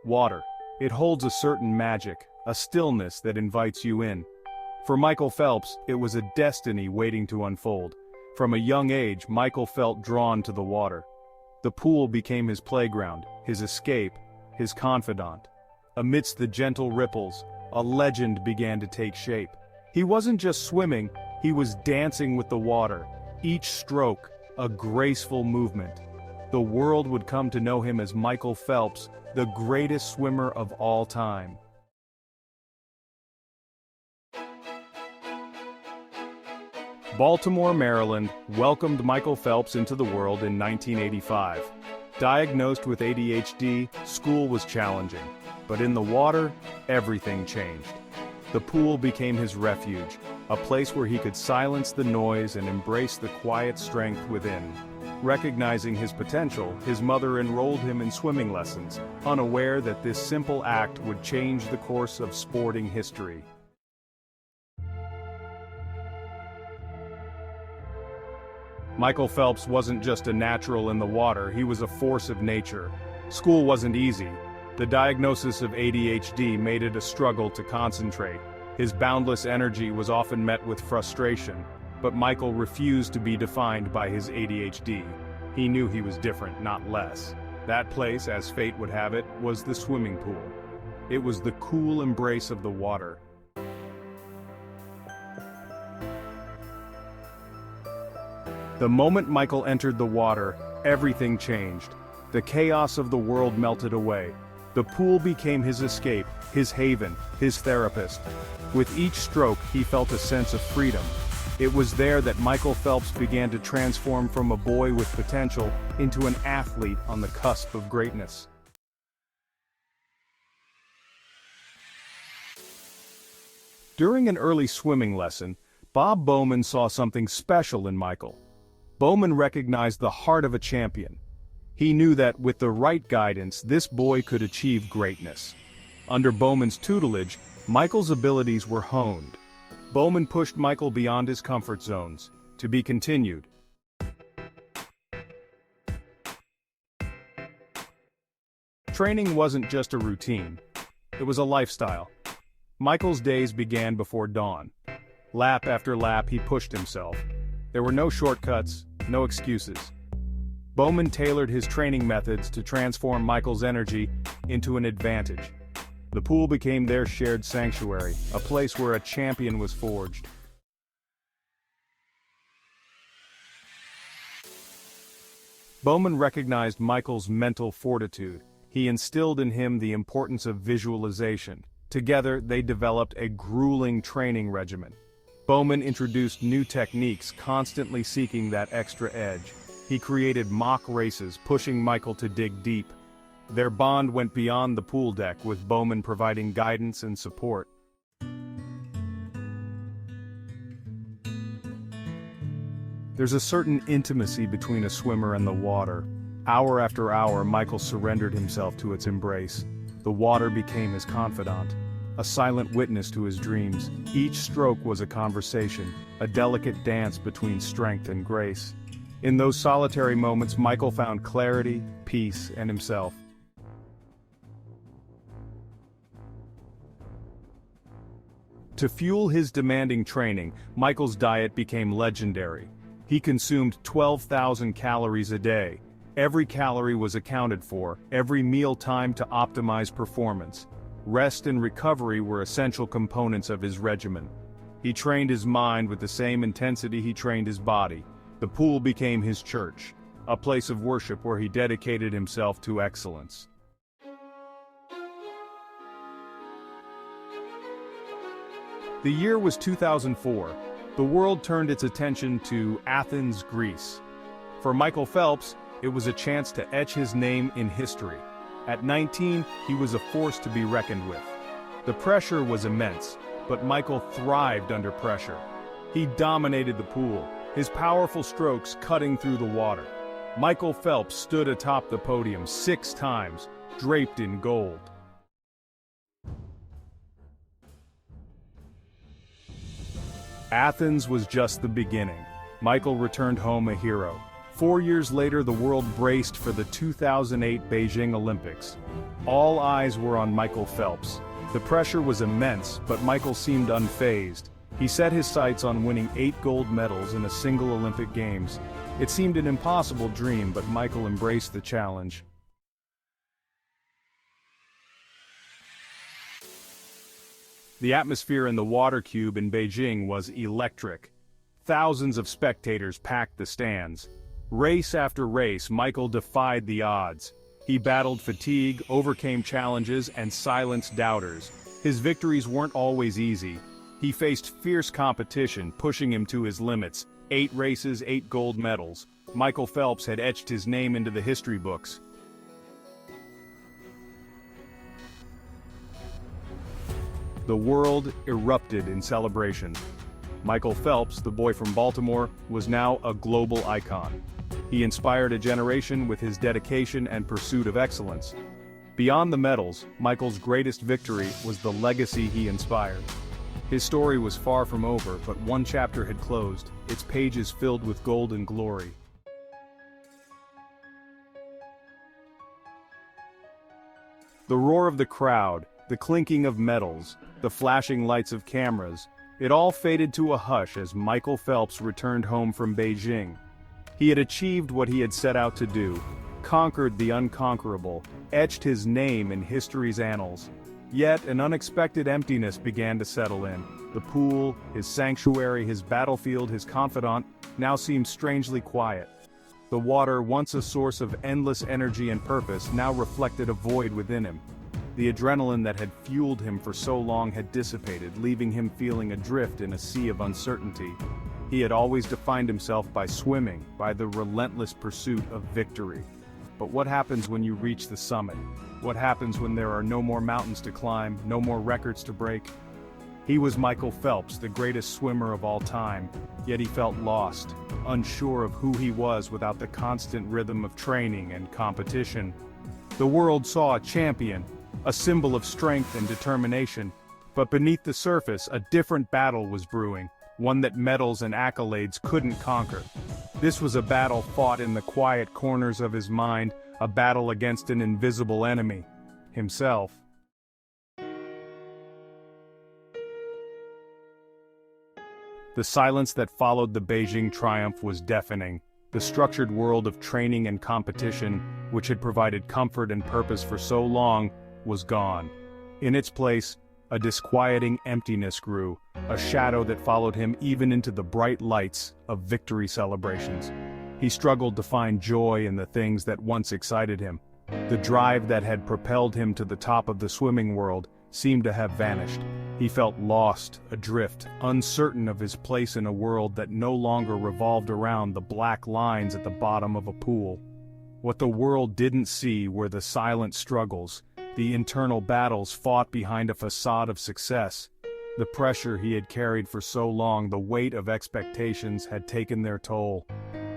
Water. It holds a certain magic, a stillness that invites you in. For Michael Phelps, it was a destiny waiting to unfold. From a young age, Michael felt drawn to the water. The pool became his playground, his escape, his confidant. Amidst the gentle ripples, a legend began to take shape. He wasn't just swimming, he was dancing with the water. Each stroke, a graceful movement. The world would come to know him as Michael Phelps, the greatest swimmer of all time. Baltimore, Maryland, welcomed Michael Phelps into the world in 1985. Diagnosed with ADHD, school was challenging. But in the water, everything changed. The pool became his refuge, a place where he could silence the noise and embrace the quiet strength within. Recognizing his potential, his mother enrolled him in swimming lessons, unaware that this simple act would change the course of sporting history. Michael Phelps wasn't just a natural in the water, he was a force of nature. School wasn't easy. The diagnosis of ADHD made it a struggle to concentrate. His boundless energy was often met with frustration, but Michael refused to be defined by his ADHD. He knew he was different, not less. That place, as fate would have it, was the swimming pool. It was the cool embrace of the water. The moment Michael entered the water, everything changed. The chaos of the world melted away. The pool became his escape, his haven, his therapist. With each stroke, he felt a sense of freedom. It was there that Michael Phelps began to transform from a boy with potential into an athlete on the cusp of greatness. During an early swimming lesson, Bob Bowman saw something special in Michael. Bowman recognized the heart of a champion. He knew that with the right guidance, this boy could achieve greatness. Under Bowman's tutelage, Michael's abilities were honed. Bowman pushed Michael beyond his comfort zones. To be continued. Training wasn't just a routine. It was a lifestyle. Michael's days began before dawn. Lap after lap, he pushed himself. There were no shortcuts, no excuses. Bowman tailored his training methods to transform Michael's energy into an advantage. The pool became their shared sanctuary, a place where a champion was forged. Bowman recognized Michael's mental fortitude. He instilled in him the importance of visualization. Together, they developed a grueling training regimen. Bowman introduced new techniques, constantly seeking that extra edge. He created mock races, pushing Michael to dig deep. Their bond went beyond the pool deck, with Bowman providing guidance and support. There's a certain intimacy between a swimmer and the water. Hour after hour, Michael surrendered himself to its embrace. The water became his confidant, a silent witness to his dreams. Each stroke was a conversation, a delicate dance between strength and grace. In those solitary moments, Michael found clarity, peace, and himself. To fuel his demanding training, Michael's diet became legendary. He consumed 12,000 calories a day. Every calorie was accounted for, every meal timed to optimize performance. Rest and recovery were essential components of his regimen. He trained his mind with the same intensity he trained his body. The pool became his church, a place of worship where he dedicated himself to excellence. The year was 2004. The world turned its attention to Athens, Greece. For Michael Phelps, it was a chance to etch his name in history. At 19, he was a force to be reckoned with. The pressure was immense, but Michael thrived under pressure. He dominated the pool, his powerful strokes cutting through the water. Michael Phelps stood atop the podium 6 times, draped in gold. Athens was just the beginning. Michael returned home a hero. 4 years later, the world braced for the 2008 Beijing Olympics. All eyes were on Michael Phelps. The pressure was immense, but Michael seemed unfazed. He set his sights on winning 8 gold medals in a single Olympic Games. It seemed an impossible dream, but Michael embraced the challenge. The atmosphere in the water cube in Beijing was electric. Thousands of spectators packed the stands. Race after race, Michael defied the odds. He battled fatigue, overcame challenges, and silenced doubters. His victories weren't always easy. He faced fierce competition, pushing him to his limits. 8 races, 8 gold medals. Michael Phelps had etched his name into the history books. The world erupted in celebration. Michael Phelps, the boy from Baltimore, was now a global icon. He inspired a generation with his dedication and pursuit of excellence. Beyond the medals, Michael's greatest victory was the legacy he inspired. His story was far from over, but one chapter had closed, its pages filled with golden glory. The roar of the crowd, the clinking of medals, the flashing lights of cameras, it all faded to a hush as Michael Phelps returned home from Beijing. He had achieved what he had set out to do, conquered the unconquerable, etched his name in history's annals. Yet an unexpected emptiness began to settle in. The pool, his sanctuary, his battlefield, his confidant, now seemed strangely quiet. The water, once a source of endless energy and purpose, now reflected a void within him. The adrenaline that had fueled him for so long had dissipated, leaving him feeling adrift in a sea of uncertainty. He had always defined himself by swimming, by the relentless pursuit of victory. But what happens when you reach the summit? What happens when there are no more mountains to climb, no more records to break? He was Michael Phelps, the greatest swimmer of all time, yet he felt lost, unsure of who he was without the constant rhythm of training and competition. The world saw a champion, a symbol of strength and determination, but beneath the surface a different battle was brewing, one that medals and accolades couldn't conquer. This was a battle fought in the quiet corners of his mind, a battle against an invisible enemy, himself. The silence that followed the Beijing triumph was deafening. The structured world of training and competition, which had provided comfort and purpose for so long, was gone. In its place, a disquieting emptiness grew, a shadow that followed him even into the bright lights of victory celebrations. He struggled to find joy in the things that once excited him. The drive that had propelled him to the top of the swimming world seemed to have vanished. He felt lost, adrift, uncertain of his place in a world that no longer revolved around the black lines at the bottom of a pool. What the world didn't see were the silent struggles, the internal battles fought behind a facade of success. The pressure he had carried for so long, the weight of expectations had taken their toll.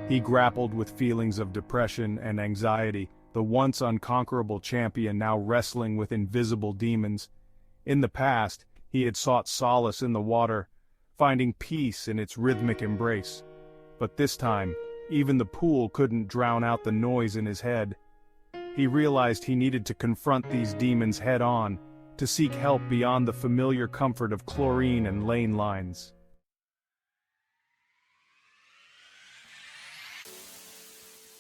He grappled with feelings of depression and anxiety, the once unconquerable champion now wrestling with invisible demons. In the past, he had sought solace in the water, finding peace in its rhythmic embrace. But this time, even the pool couldn't drown out the noise in his head. He realized he needed to confront these demons head-on, to seek help beyond the familiar comfort of chlorine and lane lines.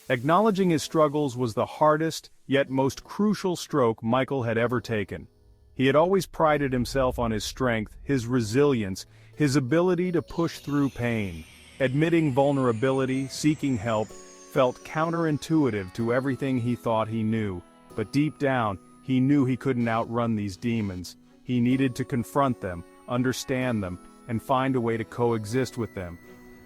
Acknowledging his struggles was the hardest, yet most crucial stroke Michael had ever taken. He had always prided himself on his strength, his resilience, his ability to push through pain. Admitting vulnerability, seeking help, felt counterintuitive to everything he thought he knew, but deep down, he knew he couldn't outrun these demons. He needed to confront them, understand them, and find a way to coexist with them.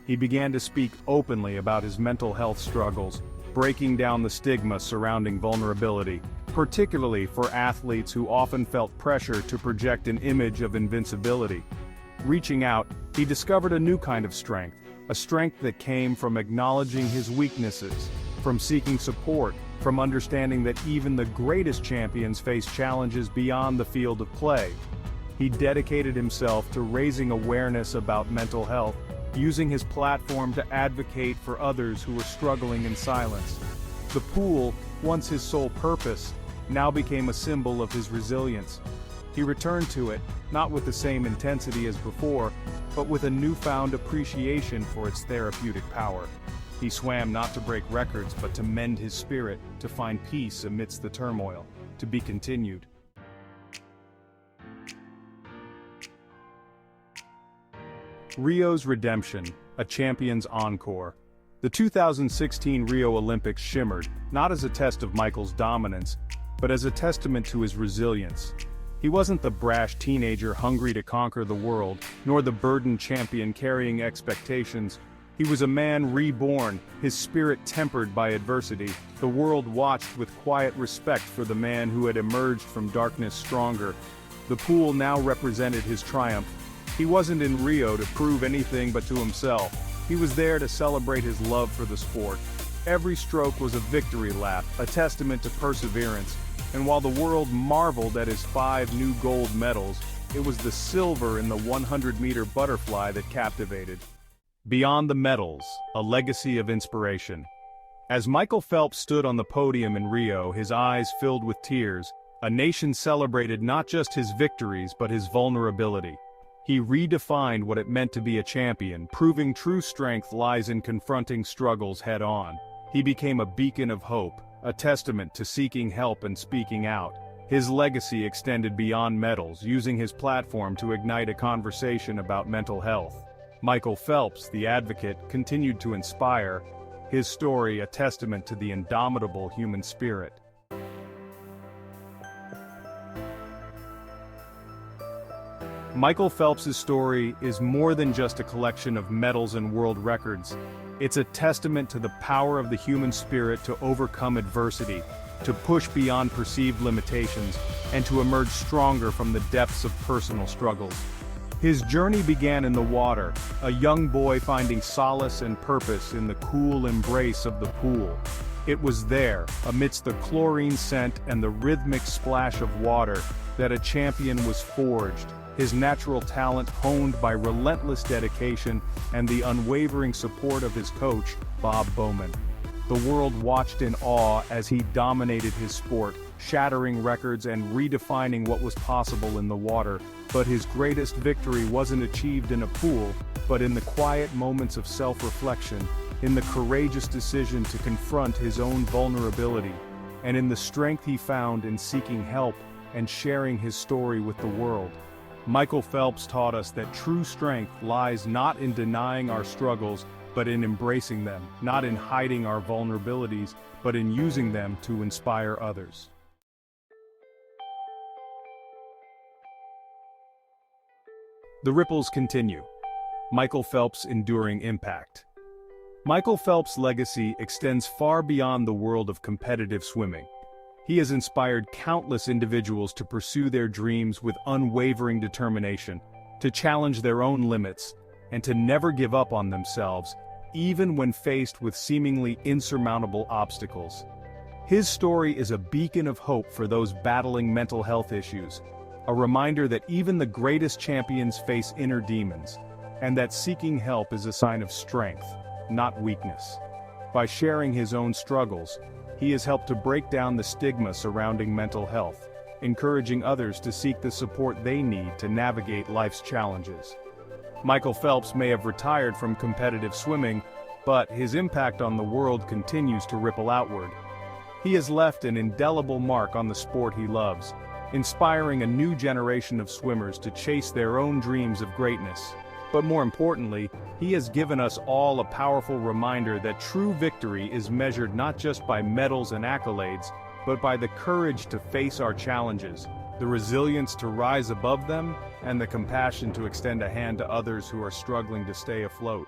He began to speak openly about his mental health struggles, breaking down the stigma surrounding vulnerability, particularly for athletes who often felt pressure to project an image of invincibility. Reaching out, he discovered a new kind of strength, a strength that came from acknowledging his weaknesses, from seeking support, from understanding that even the greatest champions face challenges beyond the field of play. He dedicated himself to raising awareness about mental health, using his platform to advocate for others who were struggling in silence. The pool, once his sole purpose, now became a symbol of his resilience. He returned to it, not with the same intensity as before, but with a newfound appreciation for its therapeutic power. He swam not to break records but to mend his spirit, to find peace amidst the turmoil. To be continued. Rio's redemption, a champion's encore. The 2016 Rio Olympics shimmered, not as a test of Michael's dominance, but as a testament to his resilience. He wasn't the brash teenager hungry to conquer the world, nor the burdened champion carrying expectations. He was a man reborn, his spirit tempered by adversity. The world watched with quiet respect for the man who had emerged from darkness stronger. The pool now represented his triumph. He wasn't in Rio to prove anything but to himself. He was there to celebrate his love for the sport. Every stroke was a victory lap, a testament to perseverance. And while the world marveled at his 5 new gold medals, it was the silver in the 100-meter butterfly that captivated. Beyond the medals, a legacy of inspiration. As Michael Phelps stood on the podium in Rio, his eyes filled with tears, a nation celebrated not just his victories but his vulnerability. He redefined what it meant to be a champion, proving true strength lies in confronting struggles head-on. He became a beacon of hope, a testament to seeking help and speaking out. His legacy extended beyond medals, using his platform to ignite a conversation about mental health. Michael Phelps, the advocate, continued to inspire, his story a testament to the indomitable human spirit. Michael Phelps' story is more than just a collection of medals and world records. It's a testament to the power of the human spirit to overcome adversity, to push beyond perceived limitations, and to emerge stronger from the depths of personal struggles. His journey began in the water, a young boy finding solace and purpose in the cool embrace of the pool. It was there, amidst the chlorine scent and the rhythmic splash of water, that a champion was forged, his natural talent honed by relentless dedication and the unwavering support of his coach, Bob Bowman. The world watched in awe as he dominated his sport, shattering records and redefining what was possible in the water. But his greatest victory wasn't achieved in a pool, but in the quiet moments of self-reflection, in the courageous decision to confront his own vulnerability, and in the strength he found in seeking help and sharing his story with the world. Michael Phelps taught us that true strength lies not in denying our struggles, but in embracing them, not in hiding our vulnerabilities, but in using them to inspire others. The ripples continue. Michael Phelps' enduring impact. Michael Phelps' legacy extends far beyond the world of competitive swimming. He has inspired countless individuals to pursue their dreams with unwavering determination, to challenge their own limits, and to never give up on themselves, even when faced with seemingly insurmountable obstacles. His story is a beacon of hope for those battling mental health issues, a reminder that even the greatest champions face inner demons, and that seeking help is a sign of strength, not weakness. By sharing his own struggles, he has helped to break down the stigma surrounding mental health, encouraging others to seek the support they need to navigate life's challenges. Michael Phelps may have retired from competitive swimming, but his impact on the world continues to ripple outward. He has left an indelible mark on the sport he loves, inspiring a new generation of swimmers to chase their own dreams of greatness. But more importantly, he has given us all a powerful reminder that true victory is measured not just by medals and accolades, but by the courage to face our challenges, the resilience to rise above them, and the compassion to extend a hand to others who are struggling to stay afloat.